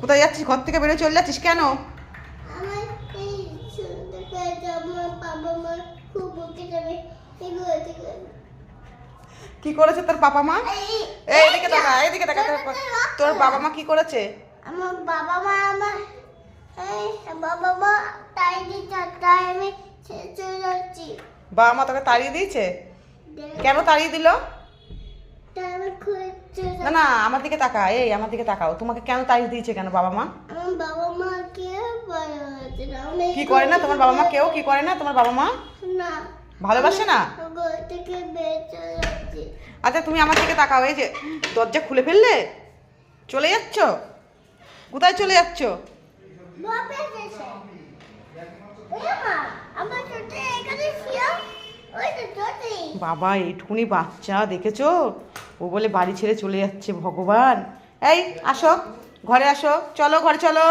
কোথায় যাচ্ছিস? ঘর থেকে বেরিয়ে চলে যাচ্ছিস কেন? আমার এই সুন্দর করে আমার বাবা মা খুব বকে যাবে এগুলো থেকে। কি করেছে তোর বাবা মা? এইদিকে তাকা, এইদিকে তাকা। তোর বাবা মা কি করেছে? আমার বাবা মা আমার এই বাবা মা তাই দিচ্ছে, তাই আমি চলে যাচ্ছি। বাবা মা তোকে তাড়িয়ে দিয়েছে? কেন তাড়িয়ে দিল? তাই আমি খুঁজে চলে না না, আমার দিকে তাকা, এই আমার দিকে তাকাও। তোমাকে কেন তাড়িয়ে দিয়েছে কেন বাবা মা? আমার বাবা মা কে বলে হয়েছে না, আমি কি করে না তোমার বাবা মা? কেউ কি করে না তোমার বাবা মা? না ভালোবাসে না? ঘর থেকে বের চলে যাচ্ছি। আচ্ছা তুমি আমার দিকে তাকাও। এই যে দরজা খুলে ফেললে, চলে যাচ্ছ? কোথায় চলে যাচ্ছ? বাবা এসেছে। ওই মা আমার ছোট এখানে শুয়ে ওই তো ছোটি। বাবা এইটুকুনি বাচ্চা দেখেছো, ও বলে বাড়ি ছেড়ে চলে যাচ্ছে। ভগবান, এই আসো ঘরে আসো, চলো ঘরে চলো।